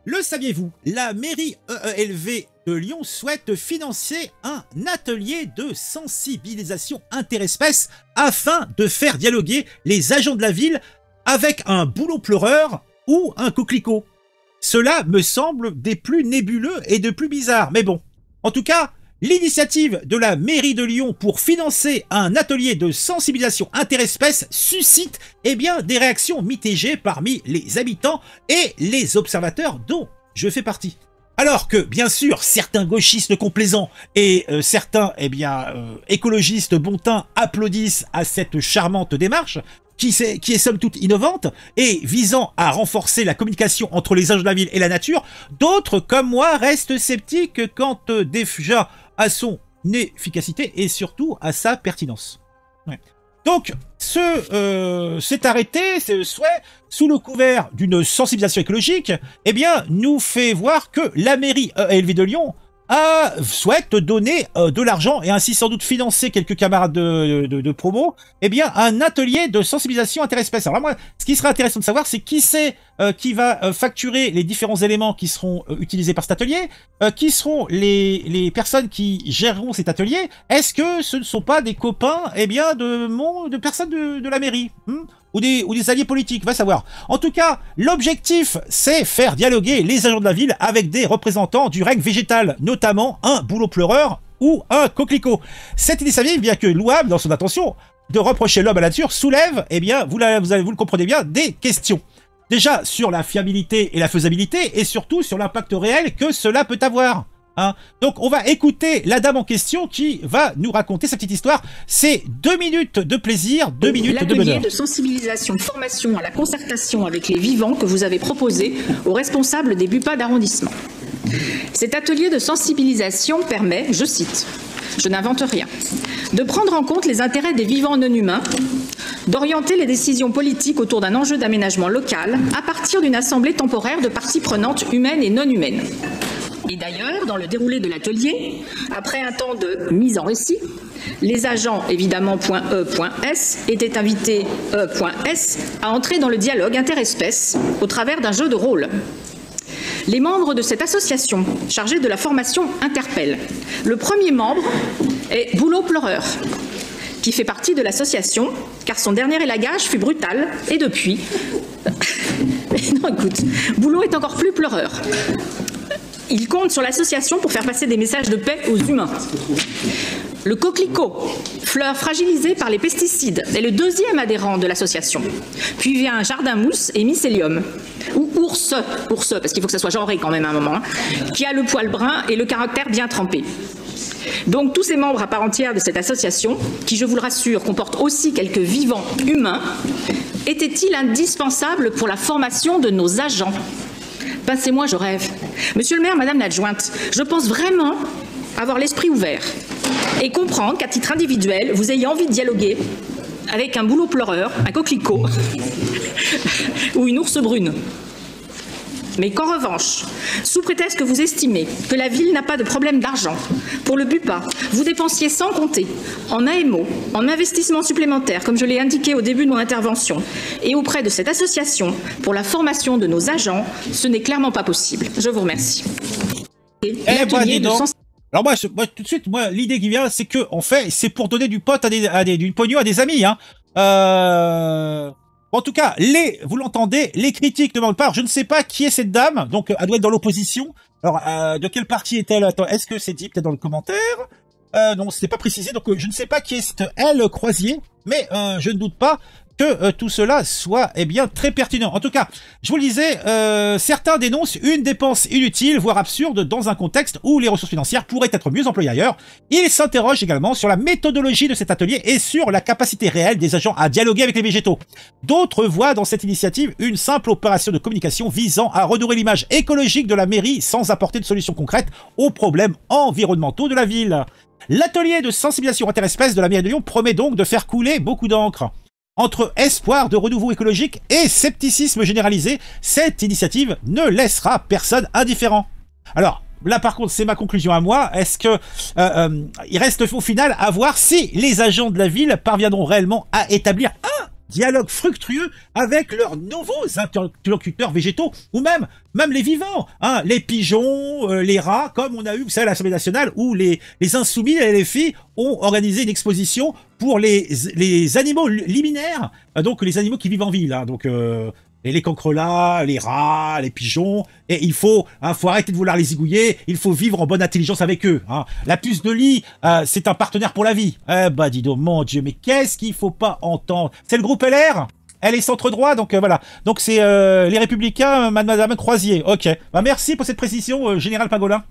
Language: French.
Le saviez-vous? La mairie EELV de Lyon souhaite financer un atelier de sensibilisation interespèces afin de faire dialoguer les agents de la ville avec un bouleau pleureur ou un coquelicot. Cela me semble des plus nébuleux et de plus bizarres, mais bon. En tout cas, l'initiative de la mairie de Lyon pour financer un atelier de sensibilisation interespèces suscite des réactions mitigées parmi les habitants et les observateurs dont je fais partie. Alors que, bien sûr, certains gauchistes complaisants et certains écologistes bon teint applaudissent à cette charmante démarche, qui est somme toute innovante et visant à renforcer la communication entre les agents de la ville et la nature, d'autres, comme moi, restent sceptiques quant déjà à son efficacité et surtout à sa pertinence. Ouais. Donc, cet arrêté, ce souhait, sous le couvert d'une sensibilisation écologique, nous fait voir que la mairie EELV de Lyon souhaite donner de l'argent et ainsi sans doute financer quelques camarades de promo, un atelier de sensibilisation interespèces. Alors moi, ce qui serait intéressant de savoir, c'est qui c'est qui va facturer les différents éléments qui seront utilisés par cet atelier, qui seront les personnes qui géreront cet atelier. Est-ce que ce ne sont pas des copains de personnes de la mairie ou des alliés politiques, va savoir. En tout cas, l'objectif, c'est faire dialoguer les agents de la ville avec des représentants du règne végétal, notamment un bouleau pleureur ou un coquelicot. Cette initiative, bien que louable dans son intention de reprocher l'homme à la nature, soulève, vous le comprenez bien, des questions. Déjà sur la fiabilité et la faisabilité, et surtout sur l'impact réel que cela peut avoir. Donc on va écouter la dame en question qui va nous raconter sa petite histoire. C'est 2 minutes de plaisir, 2 minutes de bonheur. L'atelier de sensibilisation, de formation à la concertation avec les vivants que vous avez proposé aux responsables des BUPA d'arrondissement. Cet atelier de sensibilisation permet, je cite, je n'invente rien, de prendre en compte les intérêts des vivants non humains, d'orienter les décisions politiques autour d'un enjeu d'aménagement local à partir d'une assemblée temporaire de parties prenantes humaines et non humaines. Et d'ailleurs, dans le déroulé de l'atelier, après un temps de mise en récit, les agents, évidemment, .E.S, étaient invités, E.S, à entrer dans le dialogue interespèces au travers d'un jeu de rôle. Les membres de cette association chargée de la formation interpellent. Le premier membre est Bouleau Pleureur, qui fait partie de l'association, car son dernier élagage fut brutal, et depuis... non, écoute, Bouleau est encore plus pleureur. Il compte sur l'association pour faire passer des messages de paix aux humains. Le coquelicot, fleur fragilisée par les pesticides, est le deuxième adhérent de l'association. Puis vient jardin mousse et mycélium, ou ours, parce qu'il faut que ça soit genré quand même à un moment, qui a le poil brun et le caractère bien trempé. Donc tous ces membres à part entière de cette association, qui je vous le rassure comporte aussi quelques vivants humains, étaient-ils indispensables pour la formation de nos agents ? Passez-moi, je rêve. Monsieur le maire, madame l'adjointe, je pense vraiment avoir l'esprit ouvert et comprendre qu'à titre individuel, vous ayez envie de dialoguer avec un bouleau pleureur, un coquelicot ou une ours brune. Mais qu'en revanche, sous prétexte que vous estimez que la ville n'a pas de problème d'argent, pour le BUPA, vous dépensiez sans compter en AMO, en investissement supplémentaire, comme je l'ai indiqué au début de mon intervention, et auprès de cette association pour la formation de nos agents, ce n'est clairement pas possible. Je vous remercie. Alors moi, tout de suite, l'idée qui vient, c'est que en fait, c'est pour donner du pot du pognon à des amis, En tout cas, vous l'entendez, les critiques de ma part, je ne sais pas qui est cette dame, donc elle doit être dans l'opposition. Alors, de quelle partie est-elle? Attends, est-ce que c'est dit peut-être dans le commentaire? Non, c'était pas précisé, donc je ne sais pas qui est cette Elle Croisier, mais je ne doute pas que tout cela soit très pertinent. En tout cas, je vous le disais, certains dénoncent une dépense inutile, voire absurde, dans un contexte où les ressources financières pourraient être mieux employées ailleurs. Ils s'interrogent également sur la méthodologie de cet atelier et sur la capacité réelle des agents à dialoguer avec les végétaux. D'autres voient dans cette initiative une simple opération de communication visant à redorer l'image écologique de la mairie sans apporter de solution concrète aux problèmes environnementaux de la ville. L'atelier de sensibilisation interespèces de la mairie de Lyon promet donc de faire couler beaucoup d'encre. Entre espoir de renouveau écologique et scepticisme généralisé, cette initiative ne laissera personne indifférent. Alors, là par contre, c'est ma conclusion à moi. Est-ce que il reste au final à voir si les agents de la ville parviendront réellement à établir un dialogue fructueux avec leurs nouveaux interlocuteurs végétaux, ou même les vivants, hein, les pigeons, les rats, comme on a eu, vous savez, à l'Assemblée nationale, où les insoumis, les LFI, ont organisé une exposition pour les animaux liminaires, donc les animaux qui vivent en ville, hein, donc les cancrelats, les rats, les pigeons, et il faut arrêter de vouloir les zigouiller, il faut vivre en bonne intelligence avec eux. Hein. La puce de lit, c'est un partenaire pour la vie. Eh bah dis donc, mon Dieu, mais qu'est-ce qu'il faut pas entendre? C'est le groupe LR. Elle est centre-droit, donc voilà. Donc c'est les Républicains, Madame Croisier. Ok. Bah merci pour cette précision, Général Pangolin.